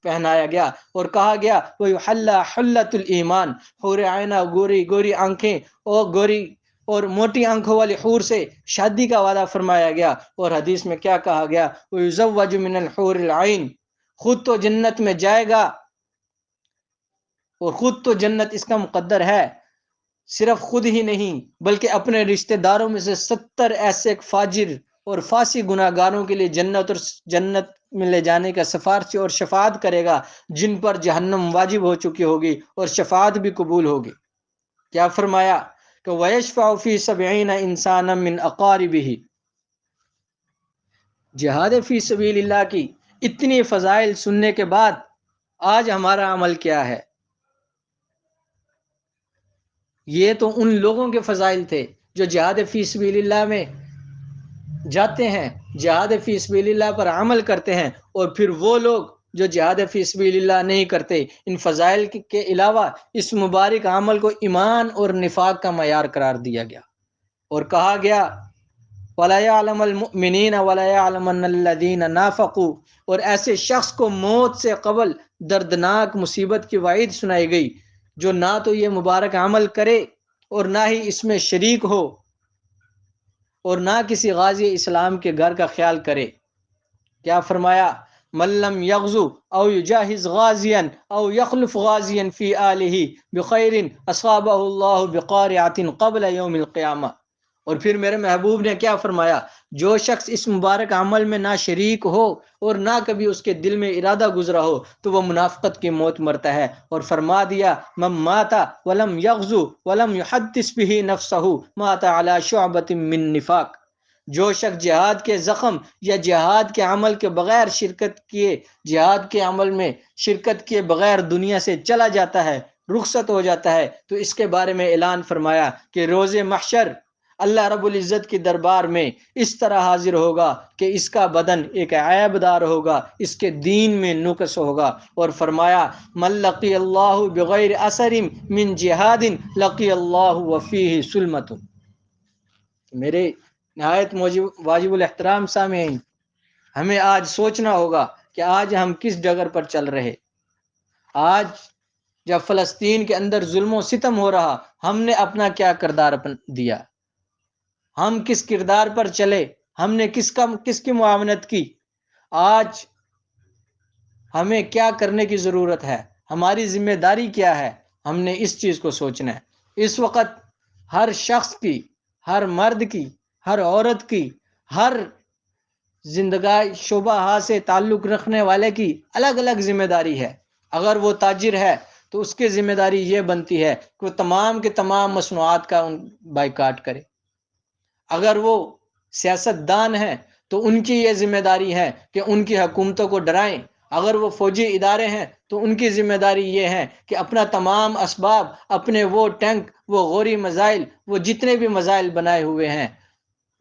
پہنایا گیا اور کہا گیا وَيُحَلَّى حُلَّةُ الْإِيمَانِ، حور عینہ، گوری گوری آنکھیں اور گوری اور موٹی آنکھوں والی حور سے شادی کا وعدہ فرمایا گیا۔ اور حدیث میں کیا کہا گیا؟ وَيُزَوَّجُ مِنَ الْحُورِ الْعَيْنِ، خود تو جنت میں جائے گا اور خود تو جنت اس کا مقدر ہے، صرف خود ہی نہیں بلکہ اپنے رشتہ داروں میں سے 70 ایسے فاجر اور فاسق گناہ گاروں کے لیے جنت میں لے جانے کا سفارش اور شفاعت کرے گا جن پر جہنم واجب ہو چکی ہوگی اور شفاعت بھی قبول ہوگی۔ کیا فرمایا کہ وَيَشْفَعُ فِي 70 إِنسَانًا مِّنْ أَقَارِبِهِ۔ جہاد فی سبیل اللہ کی اتنی فضائل سننے کے بعد آج ہمارا عمل کیا ہے؟ یہ تو ان لوگوں کے فضائل تھے جو جہاد فی سبیل اللہ میں جاتے ہیں، جہاد فی سبیل اللہ پر عمل کرتے ہیں، اور پھر وہ لوگ جو جہاد فی سبیل اللہ نہیں کرتے، ان فضائل کے علاوہ اس مبارک عمل کو ایمان اور نفاق کا معیار قرار دیا گیا اور کہا گیا وَلَا يَعْلَمَ الْمُؤْمِنِينَ وَلَا يَعْلَمَنَّ الَّذِينَ نَافَقُوا، اور ایسے شخص کو موت سے قبل دردناک مصیبت کی وعید سنائی گئی جو نہ تو یہ مبارک عمل کرے اور نہ ہی اس میں شریک ہو اور نہ کسی غازی اسلام کے گھر کا خیال کرے۔ کیا فرمایا؟ من لم یغزو او یجاہز غازیا او یخلف غازیا فی آلہ بخیر اصابہ اللہ بقارعۃ قبل یوم القیامہ۔ اور پھر میرے محبوب نے کیا فرمایا؟ جو شخص اس مبارک عمل میں نہ شریک ہو اور نہ کبھی اس کے دل میں ارادہ گزرا ہو تو وہ منافقت کی موت مرتا ہے، اور فرما دیا من مات ولم یغزو ولم یحدث به نفسہ مات علی شعبۃ من نفاق۔ جو شخص جہاد کے زخم یا جہاد کے عمل کے بغیر جہاد کے عمل میں شرکت کیے بغیر دنیا سے چلا جاتا ہے، رخصت ہو جاتا ہے، تو اس کے بارے میں اعلان فرمایا کہ روز محشر اللہ رب العزت کی دربار میں اس طرح حاضر ہوگا کہ اس کا بدن ایک عیب دار ہوگا، اس کے دین میں نقص ہوگا، اور فرمایا من لقی اللہ بغیر اثر من جہاد لقی اللہ وفیہ سلمۃ۔ میرے نہایت واجب الاحترام سامعین، ہمیں آج سوچنا ہوگا کہ آج ہم کس ڈگر پر چل رہے۔ آج جب فلسطین کے اندر ظلم و ستم ہو رہا، ہم نے اپنا کیا کردار دیا؟ ہم کس کردار پر چلے؟ ہم نے کس کی معاونت کی؟ آج ہمیں کیا کرنے کی ضرورت ہے؟ ہماری ذمہ داری کیا ہے؟ ہم نے اس چیز کو سوچنا ہے۔ اس وقت ہر شخص کی، ہر مرد کی، ہر عورت کی، ہر زندگی شعبہ سے تعلق رکھنے والے کی الگ الگ ذمہ داری ہے۔ اگر وہ تاجر ہے تو اس کی ذمہ داری یہ بنتی ہے کہ وہ تمام کے تمام مصنوعات کا بائیکاٹ کرے۔ اگر وہ سیاست دان ہیں تو ان کی یہ ذمہ داری ہے کہ ان کی حکومتوں کو ڈرائیں۔ اگر وہ فوجی ادارے ہیں تو ان کی ذمہ داری یہ ہے کہ اپنا تمام اسباب، اپنے وہ ٹینک، وہ غوری میزائل، وہ جتنے بھی میزائل بنائے ہوئے ہیں،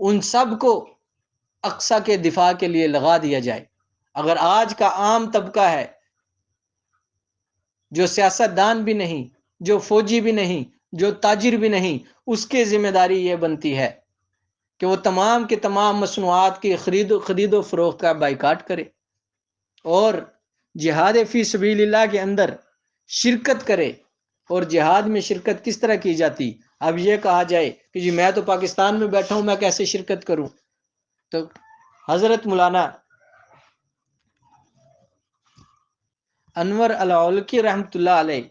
ان سب کو اقصی کے دفاع کے لیے لگا دیا جائے۔ اگر آج کا عام طبقہ ہے جو سیاست دان بھی نہیں، جو فوجی بھی نہیں، جو تاجر بھی نہیں، اس کی ذمہ داری یہ بنتی ہے کہ وہ تمام کے تمام مصنوعات کی خرید و فروخت کا بائیکاٹ کرے اور جہاد فی سبیل اللہ کے اندر شرکت کرے۔ اور جہاد میں شرکت کس طرح کی جاتی؟ اب یہ کہا جائے کہ جی میں تو پاکستان میں بیٹھا ہوں، میں کیسے شرکت کروں؟ تو حضرت مولانا انور الاولکی رحمۃ اللہ علیہ،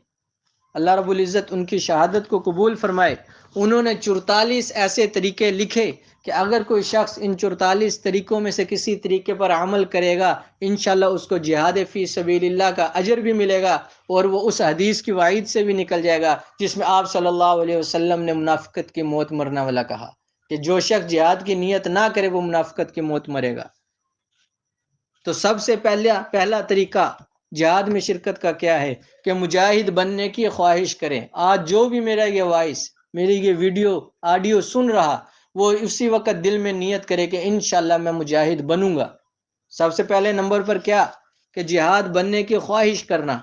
اللہ رب العزت ان کی شہادت کو قبول فرمائے، انہوں نے 44 ایسے طریقے لکھے کہ اگر کوئی شخص ان 44 طریقوں میں سے کسی طریقے پر عمل کرے گا، انشاءاللہ اس کو جہاد فی سبیل اللہ کا اجر بھی ملے گا، اور وہ اس حدیث کی وعید سے بھی نکل جائے گا جس میں آپ صلی اللہ علیہ وسلم نے منافقت کی موت مرنے والا کہا کہ جو شخص جہاد کی نیت نہ کرے وہ منافقت کی موت مرے گا۔ تو سب سے پہلا طریقہ جہاد میں شرکت کا کیا ہے کہ مجاہد بننے کی خواہش کریں۔ آج جو بھی میرا یہ وائس، میری یہ ویڈیو آڈیو سن رہا، وہ اسی وقت دل میں نیت کرے کہ انشاءاللہ میں مجاہد بنوں گا۔ سب سے پہلے نمبر پر کیا کہ جہاد بننے کی خواہش کرنا۔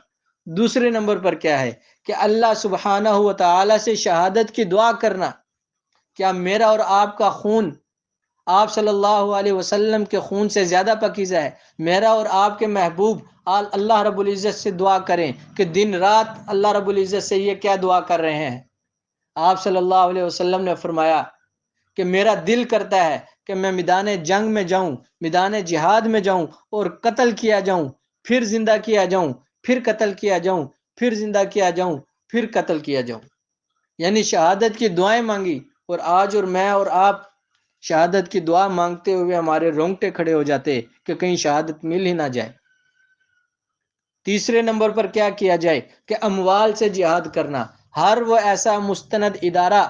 دوسرے نمبر پر کیا ہے کہ اللہ سبحانہ و تعالی سے شہادت کی دعا کرنا۔ کیا میرا اور آپ کا خون آپ صلی اللہ علیہ وسلم کے خون سے زیادہ پاکیزہ ہے۔ میرا اور آپ کے محبوب اللہ رب العزت سے دعا کریں کہ دن رات اللہ رب العزت سے یہ کیا دعا کر رہے ہیں۔ آپ صلی اللہ علیہ وسلم نے فرمایا کہ میرا دل کرتا ہے کہ میں میدان جنگ میں جاؤں، میدان جہاد میں جاؤں اور قتل کیا جاؤں، پھر زندہ کیا جاؤں، پھر قتل کیا جاؤں، پھر زندہ کیا جاؤں، پھر قتل کیا جاؤں۔ یعنی شہادت کی دعائیں مانگی، اور آج اور میں اور آپ شہادت کی دعا مانگتے ہوئے ہمارے رونگٹے کھڑے ہو جاتے کہ کہیں شہادت مل ہی نہ جائے۔ تیسرے نمبر پر کیا کیا جائے کہ اموال سے جہاد کرنا۔ ہر وہ ایسا مستند ادارہ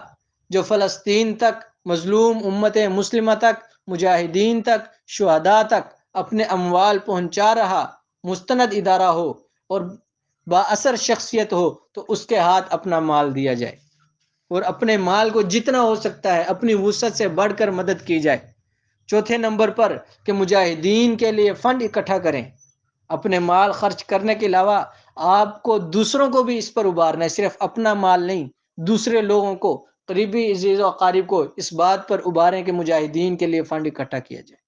جو فلسطین تک، مظلوم امت مسلمہ تک، مجاہدین تک، شہداء تک اپنے اموال پہنچا رہا مستند ادارہ ہو اور با اثر شخصیت ہو، تو اس کے ہاتھ اپنا مال دیا جائے، اور اپنے مال کو جتنا ہو سکتا ہے اپنی وسعت سے بڑھ کر مدد کی جائے۔ چوتھے نمبر پر کہ مجاہدین کے لیے فنڈ اکٹھا کریں۔ اپنے مال خرچ کرنے کے علاوہ آپ کو دوسروں کو بھی اس پر ابھارنا ہے، صرف اپنا مال نہیں، دوسرے لوگوں کو، قریبی عزیز و اقارب کو اس بات پر ابھاریں کہ مجاہدین کے لیے فنڈ اکٹھا کیا جائے۔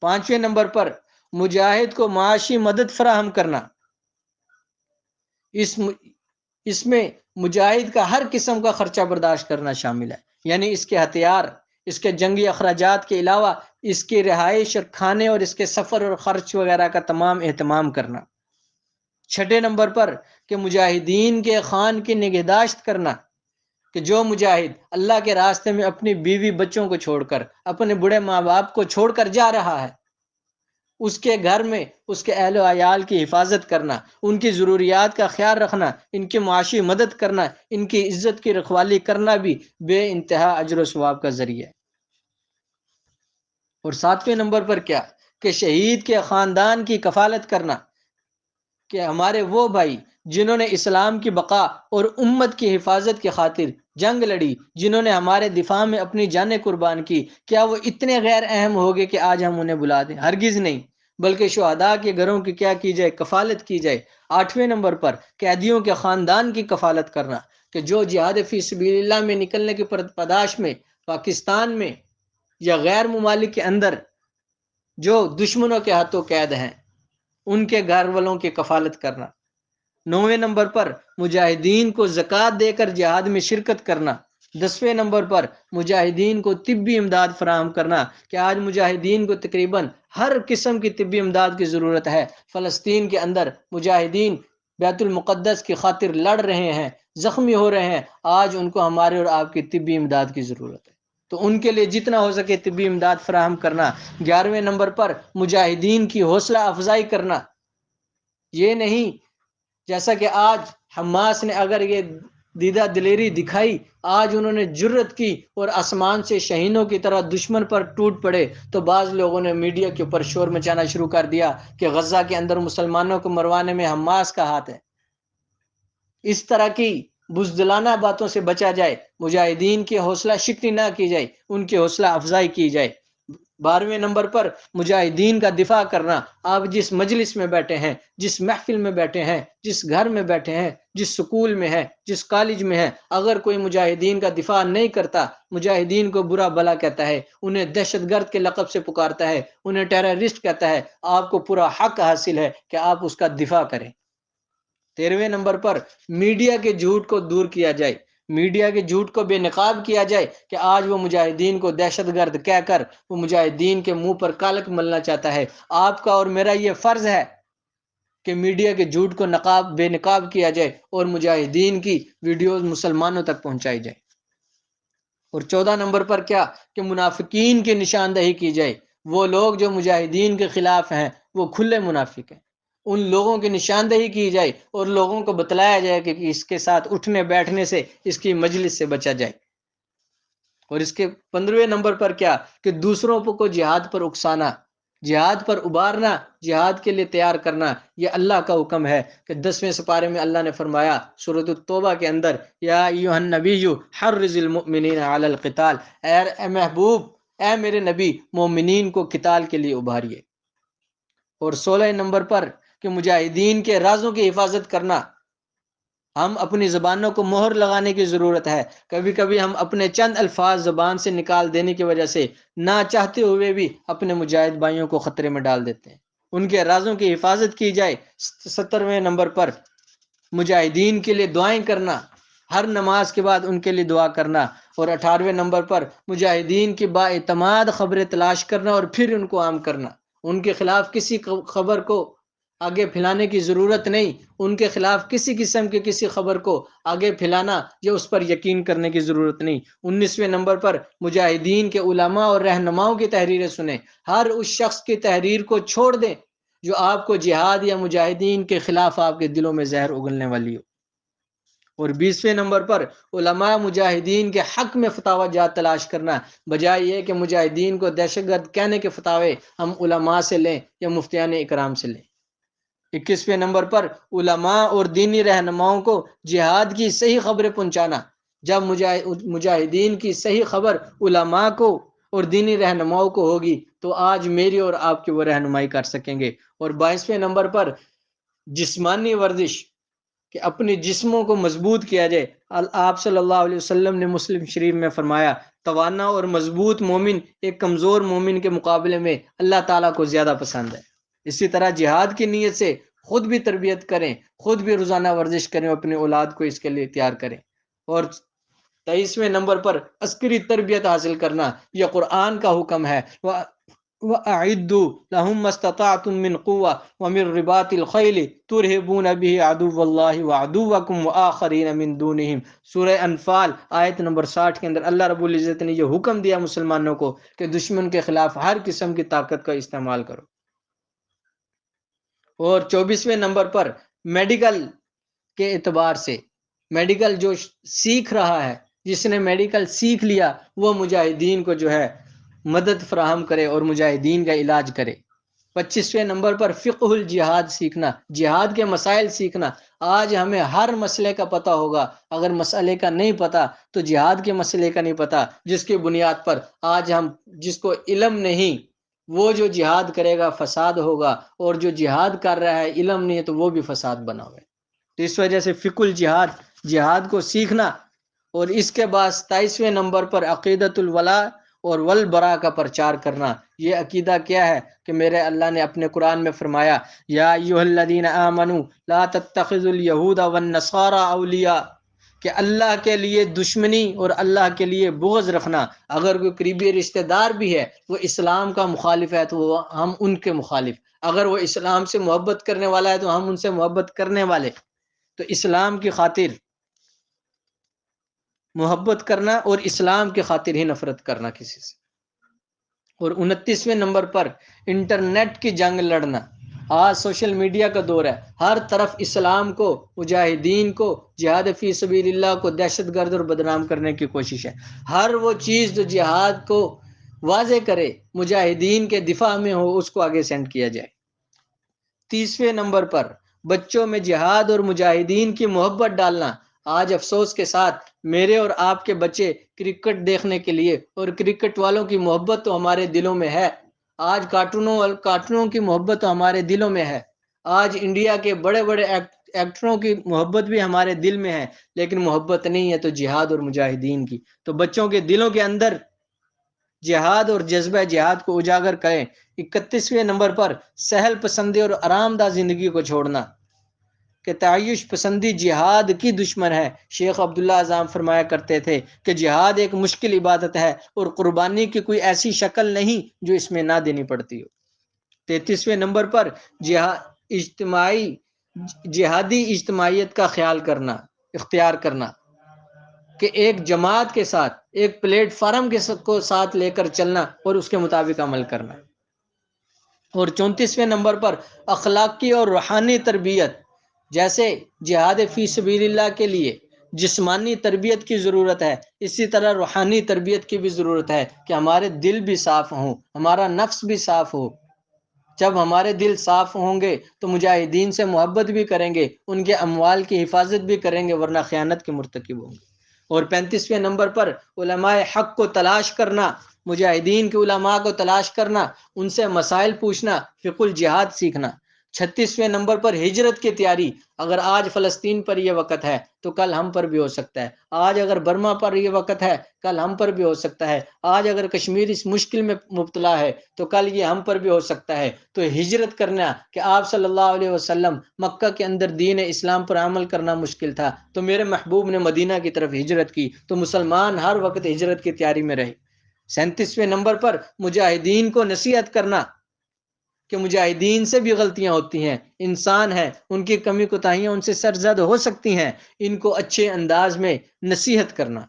پانچویں نمبر پر مجاہد کو معاشی مدد فراہم کرنا۔ اس میں مجاہد کا ہر قسم کا خرچہ برداشت کرنا شامل ہے، یعنی اس کے ہتھیار، اس کے جنگی اخراجات کے علاوہ اس کی رہائش اور کھانے اور اس کے سفر اور خرچ وغیرہ کا تمام اہتمام کرنا۔ چھٹے نمبر پر کہ مجاہدین کے خان کی نگہداشت کرنا، کہ جو مجاہد اللہ کے راستے میں اپنی بیوی بچوں کو چھوڑ کر، اپنے بڑے ماں باپ کو چھوڑ کر جا رہا ہے، اس کے گھر میں اس کے اہل و عیال کی حفاظت کرنا، ان کی ضروریات کا خیال رکھنا، ان کی معاشی مدد کرنا، ان کی عزت کی رکھوالی کرنا بھی بے انتہا اجر و ثواب کا ذریعہ ہے۔ اور ساتویں نمبر پر کیا کہ شہید کے خاندان کی کفالت کرنا، کہ ہمارے وہ بھائی جنہوں نے اسلام کی بقا اور امت کی حفاظت کی خاطر جنگ لڑی، جنہوں نے ہمارے دفاع میں اپنی جانیں قربان کی، کیا وہ اتنے غیر اہم ہو گئے کہ آج ہم انہیں بلا دیں؟ ہرگز نہیں، بلکہ شہداء کے گھروں کی کیا کی جائے؟ کفالت کی جائے۔ آٹھویں نمبر پر قیدیوں کے خاندان کی کفالت کرنا، کہ جو جہاد فی سبیل اللہ میں نکلنے کی پاداش میں پاکستان میں یا غیر ممالک کے اندر جو دشمنوں کے ہاتھوں قید ہیں، ان کے گھر والوں کی کفالت کرنا۔ نویں نمبر پر مجاہدین کو زکوٰۃ دے کر جہاد میں شرکت کرنا۔ دسویں نمبر پر مجاہدین کو طبی امداد فراہم کرنا، کہ آج مجاہدین کو تقریباً ہر قسم کی طبی امداد کی ضرورت ہے۔ فلسطین کے اندر مجاہدین بیت المقدس کی خاطر لڑ رہے ہیں، زخمی ہو رہے ہیں، آج ان کو ہمارے اور آپ کی طبی امداد کی ضرورت ہے، تو ان کے لیے جتنا ہو سکے طبی امداد فراہم کرنا۔ 11ویں نمبر پر مجاہدین کی حوصلہ افزائی کرنا، یہ نہیں جیسا کہ آج حماس نے اگر یہ دیدہ دلیری دکھائی، آج انہوں نے جرت کی اور آسمان سے شہینوں کی طرح دشمن پر ٹوٹ پڑے، تو بعض لوگوں نے میڈیا کے اوپر شور مچانا شروع کر دیا کہ غزہ کے اندر مسلمانوں کو مروانے میں حماس کا ہاتھ ہے۔ اس طرح کی بزدلانہ باتوں سے بچا جائے، مجاہدین کی حوصلہ شکنی نہ کی جائے، ان کی حوصلہ افزائی کی جائے۔ 12ویں نمبر پر مجاہدین کا دفاع کرنا۔ آپ جس مجلس میں بیٹھے ہیں، جس محفل میں بیٹھے ہیں، جس گھر میں بیٹھے ہیں، جس سکول میں ہیں، جس کالج میں ہیں، اگر کوئی مجاہدین کا دفاع نہیں کرتا، مجاہدین کو برا بھلا کہتا ہے، انہیں دہشت گرد کے لقب سے پکارتا ہے، انہیں ٹیررسٹ کہتا ہے، آپ کو پورا حق حاصل ہے کہ آپ اس کا دفاع کریں۔ 13ویں نمبر پر میڈیا کے جھوٹ کو دور کیا جائے، میڈیا کے جھوٹ کو بے نقاب کیا جائے کہ آج وہ مجاہدین کو دہشت گرد کہہ کر وہ مجاہدین کے منہ پر کالک ملنا چاہتا ہے۔ آپ کا اور میرا یہ فرض ہے کہ میڈیا کے جھوٹ کو بے نقاب کیا جائے اور مجاہدین کی ویڈیوز مسلمانوں تک پہنچائی جائے۔ اور 14 نمبر پر کیا کہ منافقین کی نشاندہی کی جائے، وہ لوگ جو مجاہدین کے خلاف ہیں وہ کھلے منافق ہیں، ان لوگوں کی نشاندہی کی جائے اور لوگوں کو بتلایا جائے کہ اس کے ساتھ اٹھنے بیٹھنے سے، اس کی مجلس سے بچا جائے۔ اور اس کے 15ویں نمبر پر کیا کہ دوسروں کو جہاد پر اکسانا، جہاد پر ابھارنا، جہاد کے لیے تیار کرنا، یہ اللہ کا حکم ہے کہ 10ویں سپارے میں اللہ نے فرمایا سورۃ التوبہ کے اندر، یا ایھا النبی حرض المؤمنین علی القتال، اے محبوب، اے میرے نبی، مومنین کو قتال کے لیے ابھاریے۔ اور 16 نمبر پر کہ مجاہدین کے رازوں کی حفاظت کرنا، ہم اپنی زبانوں کو مہر لگانے کی ضرورت ہے. کبھی کبھی ہم اپنے چند الفاظ زبان سے نکال دینے کی وجہ سے نہ چاہتے ہوئے بھی اپنے مجاہد بھائیوں کو خطرے میں ڈال دیتے ہیں. ان کے رازوں کی حفاظت کی جائے. 70ویں نمبر پر مجاہدین کے لیے دعائیں کرنا، ہر نماز کے بعد ان کے لیے دعا کرنا. اور 18ویں نمبر پر مجاہدین کی بااعتماد خبریں تلاش کرنا اور پھر ان کو عام کرنا. ان کے خلاف کسی خبر کو آگے پھیلانے کی ضرورت نہیں. ان کے خلاف کسی قسم کی کسی خبر کو آگے پھیلانا یا اس پر یقین کرنے کی ضرورت نہیں. 19ویں نمبر پر مجاہدین کے علماء اور رہنماؤں کی تحریریں سنیں. ہر اس شخص کی تحریر کو چھوڑ دیں جو آپ کو جہاد یا مجاہدین کے خلاف آپ کے دلوں میں زہر اگلنے والی ہو. اور 20ویں نمبر پر علماء مجاہدین کے حق میں فتاوی جات تلاش کرنا، بجائے یہ کہ مجاہدین کو دہشت گرد کہنے کے فتاوے ہم علماء سے لیں یا مفتیان اکرام سے لیں. 21ویں نمبر پر علماء اور دینی رہنماؤں کو جہاد کی صحیح خبریں پہنچانا. جب مجاہدین کی صحیح خبر علماء کو اور دینی رہنماؤں کو ہوگی تو آج میری اور آپ کی وہ رہنمائی کر سکیں گے. اور 22ویں نمبر پر جسمانی ورزش، کہ اپنے جسموں کو مضبوط کیا جائے. آپ صلی اللہ علیہ وسلم نے مسلم شریف میں فرمایا، توانا اور مضبوط مومن ایک کمزور مومن کے مقابلے میں اللہ تعالیٰ کو زیادہ پسند ہے. اسی طرح جہاد کی نیت سے خود بھی تربیت کریں، خود بھی روزانہ ورزش کریں، اپنی اولاد کو اس کے لیے تیار کریں. اور 23ویں نمبر پر عسکری تربیت حاصل کرنا، یہ قرآن کا حکم ہے. وَأَعِدُّوا لَهُم مَّا اسْتَطَعْتُم مِّن قُوَّةٍ وَمِن رِّبَاطِ الْخَيْلِ تُرْهِبُونَ بِهِ عَدُوَّ اللَّهِ وَعَدُوَّكُمْ وَآخَرِينَ مِن دُونِهِمْ. سورہ انفال آیت نمبر 60 کے اندر اللہ رب العزت نے یہ حکم دیا مسلمانوں کو کہ دشمن کے خلاف ہر قسم کی طاقت کا استعمال کرو. اور 24ویں نمبر پر میڈیکل کے اعتبار سے، میڈیکل جو سیکھ رہا ہے، جس نے میڈیکل سیکھ لیا، وہ مجاہدین کو جو ہے مدد فراہم کرے اور مجاہدین کا علاج کرے. 25ویں نمبر پر فقہ الجہاد سیکھنا، جہاد کے مسائل سیکھنا. آج ہمیں ہر مسئلے کا پتہ ہوگا، اگر مسئلے کا نہیں پتہ تو جہاد کے مسئلے کا نہیں پتہ، جس کی بنیاد پر آج ہم جس کو علم نہیں وہ جو جہاد کرے گا فساد ہوگا، اور جو جہاد کر رہا ہے علم نہیں ہے تو وہ بھی فساد بنا ہوا ہے. تو اس وجہ سے فقہ الجہاد، جہاد کو سیکھنا. اور اس کے بعد 27ویں نمبر پر عقیدۃ الولاء اور والبراء کا پرچار کرنا. یہ عقیدہ کیا ہے کہ میرے اللہ نے اپنے قرآن میں فرمایا، یا ایھا الذین آمنوا لا تتخذوا اليہود والنصارى اولیاء، کہ اللہ کے لیے دشمنی اور اللہ کے لیے بغض رکھنا. اگر کوئی قریبی رشتہ دار بھی ہے وہ اسلام کا مخالف ہے تو ہم ان کے مخالف، اگر وہ اسلام سے محبت کرنے والا ہے تو ہم ان سے محبت کرنے والے. تو اسلام کی خاطر محبت کرنا اور اسلام کی خاطر ہی نفرت کرنا کسی سے. اور 29ویں نمبر پر انٹرنیٹ کی جنگ لڑنا. آج سوشل میڈیا کا دور ہے، ہر طرف اسلام کو، مجاہدین کو، جہاد فی سبیل اللہ کو دہشت گرد اور بدنام کرنے کی کوشش ہے. ہر وہ چیز جو جہاد کو واضح کرے، مجاہدین کے دفاع میں ہو، اس کو آگے سینڈ کیا جائے. 30ویں نمبر پر بچوں میں جہاد اور مجاہدین کی محبت ڈالنا. آج افسوس کے ساتھ میرے اور آپ کے بچے کرکٹ دیکھنے کے لیے، اور کرکٹ والوں کی محبت تو ہمارے دلوں میں ہے، آج کارٹونوں کی محبت تو ہمارے دلوں میں ہے، آج انڈیا کے بڑے بڑے ایکٹروں کی محبت بھی ہمارے دل میں ہے، لیکن محبت نہیں ہے تو جہاد اور مجاہدین کی. تو بچوں کے دلوں کے اندر جہاد اور جذبہ جہاد کو اجاگر کریں. 31ویں نمبر پر سہل پسندی اور آرام دہ زندگی کو چھوڑنا، کہ تعیش پسندی جہاد کی دشمن ہے. شیخ عبداللہ اعظم فرمایا کرتے تھے کہ جہاد ایک مشکل عبادت ہے اور قربانی کی کوئی ایسی شکل نہیں جو اس میں نہ دینی پڑتی ہو. 33ویں نمبر پر جہادی اجتماعیت کا خیال کرنا، اختیار کرنا، کہ ایک جماعت کے ساتھ، ایک پلیٹ فارم کو ساتھ لے کر چلنا اور اس کے مطابق عمل کرنا. اور 34ویں نمبر پر اخلاقی اور روحانی تربیت، جیسے جہاد فی سبیل اللہ کے لیے جسمانی تربیت کی ضرورت ہے، اسی طرح روحانی تربیت کی بھی ضرورت ہے، کہ ہمارے دل بھی صاف ہوں، ہمارا نفس بھی صاف ہو. جب ہمارے دل صاف ہوں گے تو مجاہدین سے محبت بھی کریں گے، ان کے اموال کی حفاظت بھی کریں گے، ورنہ خیانت کے مرتکب ہوں گے. اور 35ویں نمبر پر علماء حق کو تلاش کرنا، مجاہدین کے علماء کو تلاش کرنا، ان سے مسائل پوچھنا، فقہ الجہاد سیکھنا. 36ویں نمبر پر ہجرت کی تیاری. اگر آج فلسطین پر یہ وقت ہے تو کل ہم پر بھی ہو سکتا ہے. آج اگر برما پر یہ وقت ہے کل ہم پر بھی ہو سکتا ہے. آج اگر کشمیر اس مشکل میں مبتلا ہے تو کل یہ ہم پر بھی ہو سکتا ہے. تو ہجرت کرنا، کہ آپ صلی اللہ علیہ وسلم مکہ کے اندر دین اسلام پر عمل کرنا مشکل تھا تو میرے محبوب نے مدینہ کی طرف ہجرت کی، تو مسلمان ہر وقت ہجرت کی تیاری میں رہے. 37ویں نمبر پر مجاہدین کو نصیحت کرنا، کہ مجاہدین سے بھی غلطیاں ہوتی ہیں، انسان ہیں، ان کی کمی کوتاہیاں ان سے سرزد ہو سکتی ہیں، ان کو اچھے انداز میں نصیحت کرنا.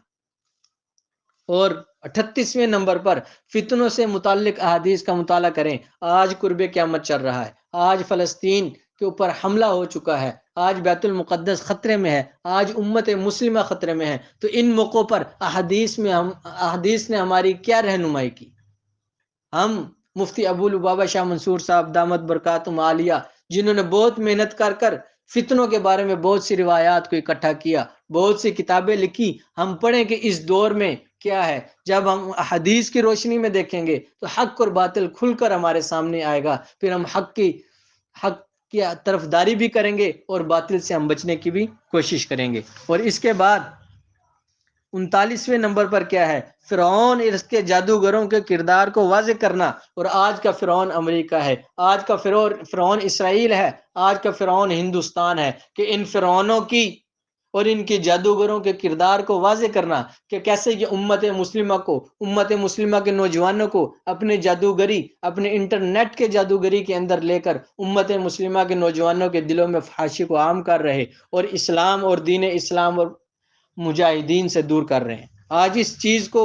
اور 38ویں نمبر پر فتنوں سے متعلق احادیث کا مطالعہ کریں. آج قرب قیامت چل رہا ہے، آج فلسطین کے اوپر حملہ ہو چکا ہے، آج بیت المقدس خطرے میں ہے، آج امت مسلمہ خطرے میں ہے. تو ان موقعوں پر احادیث نے ہماری کیا رہنمائی کی؟ ہم مفتی ابو لبابہ شاہ منصور صاحب دامت برکاتہم عالیہ، جنہوں نے بہت محنت کر فتنوں کے بارے میں بہت سی روایات کو اکٹھا کیا، بہت سی کتابیں لکھی. ہم پڑھیں کہ اس دور میں کیا ہے. جب ہم حدیث کی روشنی میں دیکھیں گے تو حق اور باطل کھل کر ہمارے سامنے آئے گا. پھر ہم حق کی طرفداری بھی کریں گے اور باطل سے ہم بچنے کی بھی کوشش کریں گے. اور اس کے بعد 39ویں نمبر پر کیا ہے؟ فرعون اور اس کے جادوگروں کے کردار کو واضح کرنا. اور آج کا فرعون امریکہ ہے، آج کا فرعون اسرائیل ہے، آج کا فرعون ہندوستان ہے. کہ ان فرعونوں کی اور ان کے جادوگروں کے کردار کو واضح کرنا، کہ کیسے یہ امت مسلمہ کے نوجوانوں کو اپنے جادوگری، اپنے انٹرنیٹ کے جادوگری کے اندر لے کر امت مسلمہ کے نوجوانوں کے دلوں میں فحاشی کو عام کر رہے اور اسلام اور دین اسلام اور مجاہدین سے دور کر رہے ہیں. آج اس چیز کو،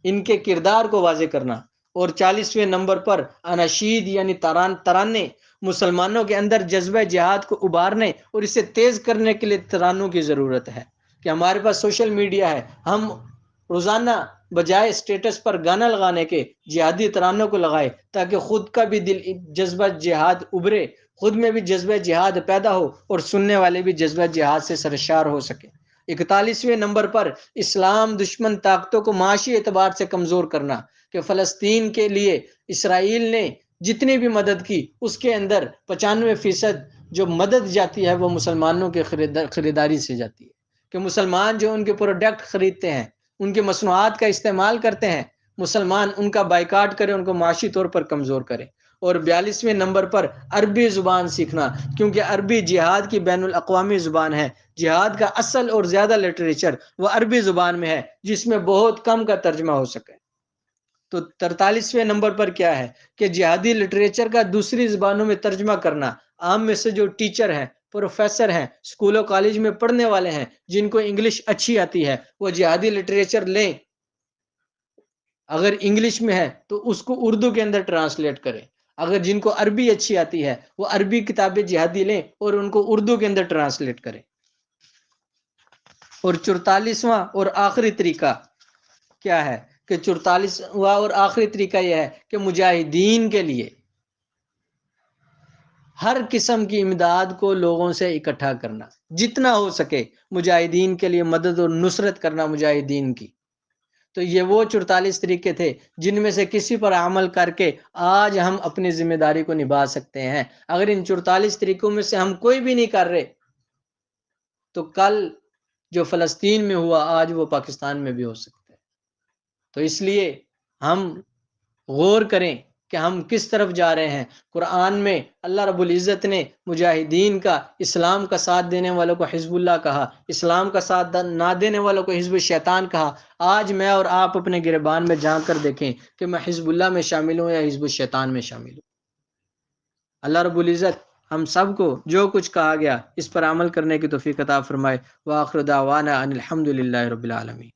ان کے کردار کو واضح کرنا. اور 40ویں نمبر پر اناشید یعنی ترانے، مسلمانوں کے اندر جذبہ جہاد کو ابھارنے اور اسے تیز کرنے کے لیے ترانوں کی ضرورت ہے. کہ ہمارے پاس سوشل میڈیا ہے، ہم روزانہ بجائے اسٹیٹس پر گانا لگانے کے جہادی ترانوں کو لگائے، تاکہ خود کا بھی دل جذبہ جہاد ابھرے، خود میں بھی جذبہ جہاد پیدا ہو اور سننے والے بھی جذبہ جہاد سے سرشار ہو سکے. 41ویں نمبر پر اسلام دشمن طاقتوں کو معاشی اعتبار سے کمزور کرنا. کہ فلسطین کے لیے اسرائیل نے جتنی بھی مدد کی اس کے اندر 95% جو مدد جاتی ہے وہ مسلمانوں کے خریداری سے جاتی ہے. کہ مسلمان جو ان کے پروڈکٹ خریدتے ہیں، ان کے مصنوعات کا استعمال کرتے ہیں، مسلمان ان کا بائیکاٹ کرے، ان کو معاشی طور پر کمزور کرے. اور 42ویں نمبر پر عربی زبان سیکھنا، کیونکہ عربی جہاد کی بین الاقوامی زبان ہے. جہاد کا اصل اور زیادہ لٹریچر وہ عربی زبان میں ہے، جس میں بہت کم کا ترجمہ ہو سکے. تو 43ویں نمبر پر کیا ہے؟ کہ جہادی لٹریچر کا دوسری زبانوں میں ترجمہ کرنا. عام میں سے جو ٹیچر ہیں، پروفیسر ہیں، اسکول و کالج میں پڑھنے والے ہیں، جن کو انگلش اچھی آتی ہے، وہ جہادی لٹریچر لیں. اگر انگلش میں ہے تو اس کو اردو کے اندر ٹرانسلیٹ کریں. اگر جن کو عربی اچھی آتی ہے وہ عربی کتابیں جہادی لیں اور ان کو اردو کے اندر ٹرانسلیٹ کریں. اور 44واں اور آخری طریقہ کیا ہے؟ کہ 44واں اور آخری طریقہ یہ ہے کہ مجاہدین کے لیے ہر قسم کی امداد کو لوگوں سے اکٹھا کرنا، جتنا ہو سکے مجاہدین کے لیے مدد اور نصرت کرنا مجاہدین کی. تو یہ وہ 44 طریقے تھے جن میں سے کسی پر عمل کر کے آج ہم اپنی ذمہ داری کو نبھا سکتے ہیں. اگر ان 44 طریقوں میں سے ہم کوئی بھی نہیں کر رہے تو کل جو فلسطین میں ہوا آج وہ پاکستان میں بھی ہو سکتا ہے. تو اس لیے ہم غور کریں کہ ہم کس طرف جا رہے ہیں. قرآن میں اللہ رب العزت نے مجاہدین کا، اسلام کا ساتھ دینے والوں کو حزب اللہ کہا، اسلام کا ساتھ نہ دینے والوں کو حزب الشیطان کہا. آج میں اور آپ اپنے گریبان میں جھانک کر دیکھیں کہ میں حزب اللہ میں شامل ہوں یا حزب الشیطان میں شامل ہوں. اللہ رب العزت ہم سب کو جو کچھ کہا گیا اس پر عمل کرنے کی توفیق عطا فرمائے. وآخر دعوانا ان الحمد للہ رب العالمین.